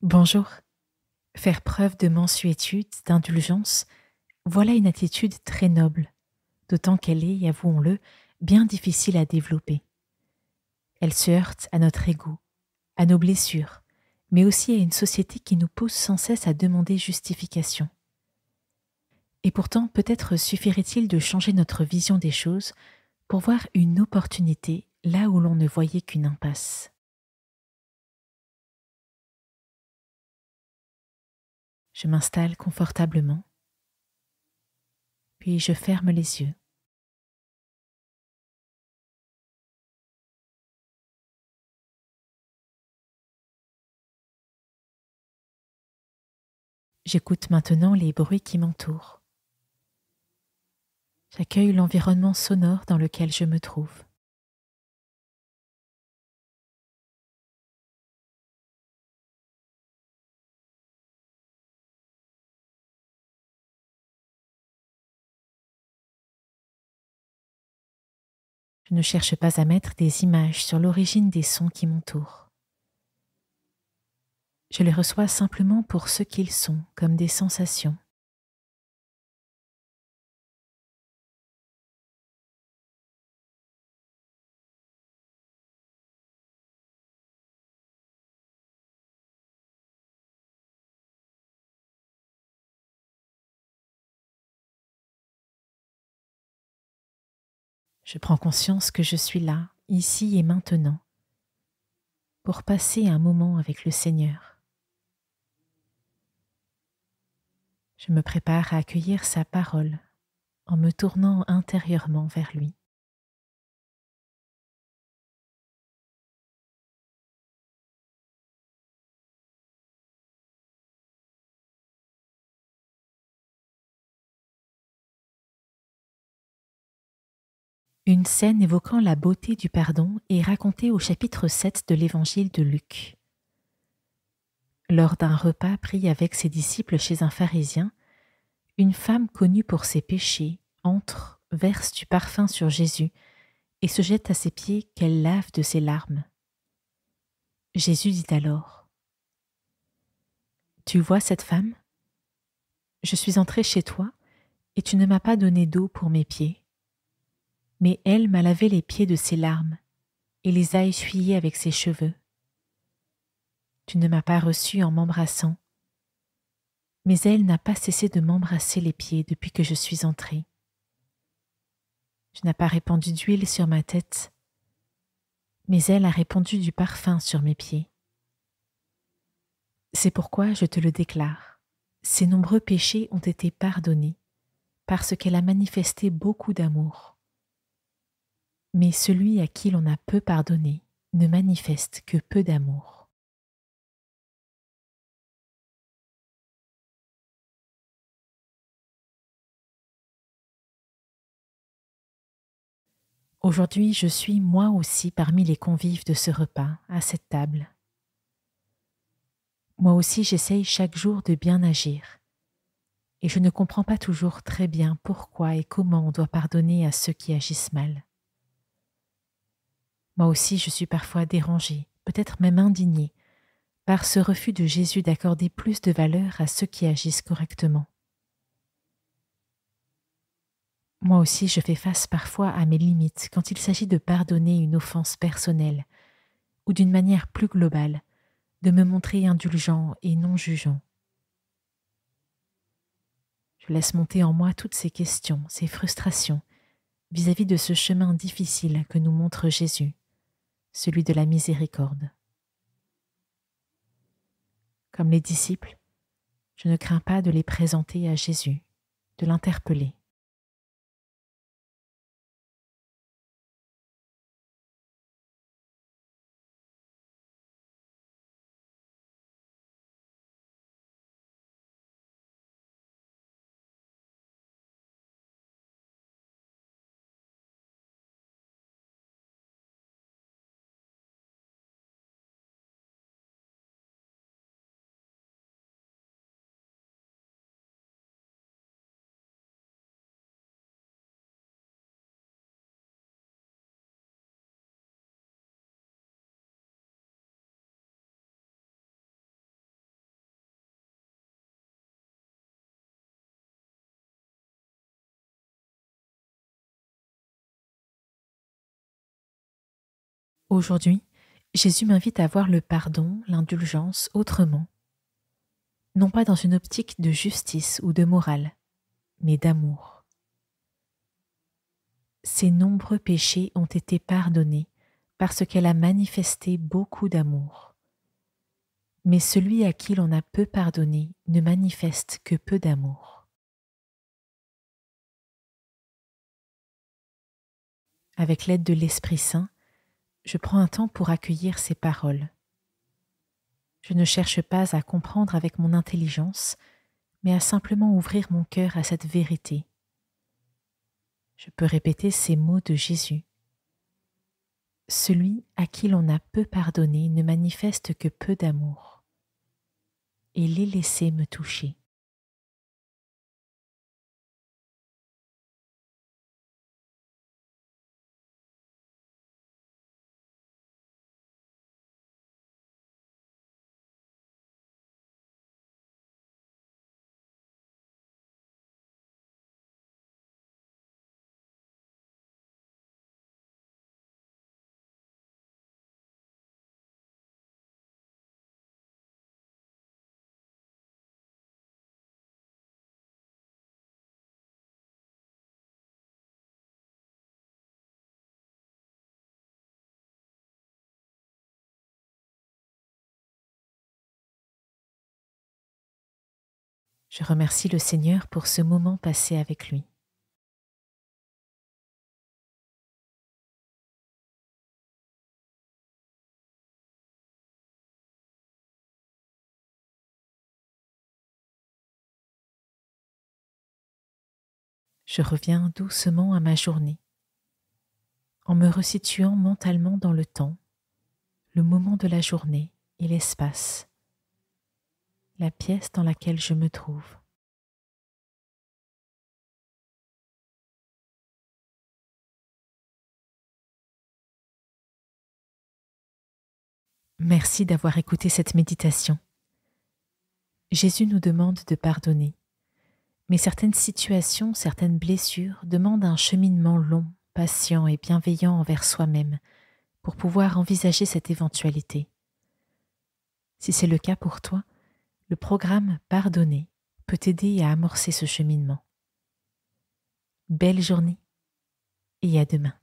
Bonjour. Faire preuve de mansuétude, d'indulgence, voilà une attitude très noble, d'autant qu'elle est, avouons-le, bien difficile à développer. Elle se heurte à notre ego, à nos blessures, mais aussi à une société qui nous pousse sans cesse à demander justification. Et pourtant, peut-être suffirait-il de changer notre vision des choses pour voir une opportunité là où l'on ne voyait qu'une impasse. Je m'installe confortablement, puis je ferme les yeux. J'écoute maintenant les bruits qui m'entourent. J'accueille l'environnement sonore dans lequel je me trouve. Je ne cherche pas à mettre des images sur l'origine des sons qui m'entourent. Je les reçois simplement pour ce qu'ils sont, comme des sensations. Je prends conscience que je suis là, ici et maintenant, pour passer un moment avec le Seigneur. Je me prépare à accueillir sa parole en me tournant intérieurement vers lui. Une scène évoquant la beauté du pardon est racontée au chapitre 7 de l'évangile de Luc. Lors d'un repas pris avec ses disciples chez un pharisien, une femme connue pour ses péchés entre, verse du parfum sur Jésus et se jette à ses pieds qu'elle lave de ses larmes. Jésus dit alors : « Tu vois cette femme ? Je suis entré chez toi et tu ne m'as pas donné d'eau pour mes pieds. Mais elle m'a lavé les pieds de ses larmes et les a essuyés avec ses cheveux. Tu ne m'as pas reçu en m'embrassant, mais elle n'a pas cessé de m'embrasser les pieds depuis que je suis entré. Tu n'as pas répandu d'huile sur ma tête, mais elle a répandu du parfum sur mes pieds. C'est pourquoi je te le déclare, ses nombreux péchés ont été pardonnés, parce qu'elle a manifesté beaucoup d'amour. Mais celui à qui l'on a peu pardonné ne manifeste que peu d'amour. » Aujourd'hui, je suis moi aussi parmi les convives de ce repas, à cette table. Moi aussi, j'essaye chaque jour de bien agir. Et je ne comprends pas toujours très bien pourquoi et comment on doit pardonner à ceux qui agissent mal. Moi aussi, je suis parfois dérangée, peut-être même indignée, par ce refus de Jésus d'accorder plus de valeur à ceux qui agissent correctement. Moi aussi, je fais face parfois à mes limites quand il s'agit de pardonner une offense personnelle ou d'une manière plus globale, de me montrer indulgent et non jugeant. Je laisse monter en moi toutes ces questions, ces frustrations vis-à-vis de ce chemin difficile que nous montre Jésus, celui de la miséricorde. Comme les disciples, je ne crains pas de les présenter à Jésus, de l'interpeller. Aujourd'hui, Jésus m'invite à voir le pardon, l'indulgence autrement, non pas dans une optique de justice ou de morale, mais d'amour. Ses nombreux péchés ont été pardonnés parce qu'elle a manifesté beaucoup d'amour. Mais celui à qui l'on a peu pardonné ne manifeste que peu d'amour. Avec l'aide de l'Esprit Saint, je prends un temps pour accueillir ces paroles. Je ne cherche pas à comprendre avec mon intelligence, mais à simplement ouvrir mon cœur à cette vérité. Je peux répéter ces mots de Jésus. Celui à qui l'on a peu pardonné ne manifeste que peu d'amour, et les laisser me toucher. Je remercie le Seigneur pour ce moment passé avec lui. Je reviens doucement à ma journée, en me resituant mentalement dans le temps, le moment de la journée et l'espace, la pièce dans laquelle je me trouve. Merci d'avoir écouté cette méditation. Jésus nous demande de pardonner, mais certaines situations, certaines blessures demandent un cheminement long, patient et bienveillant envers soi-même pour pouvoir envisager cette éventualité. Si c'est le cas pour toi, le programme Pardonner peut t'aider à amorcer ce cheminement. Belle journée et à demain.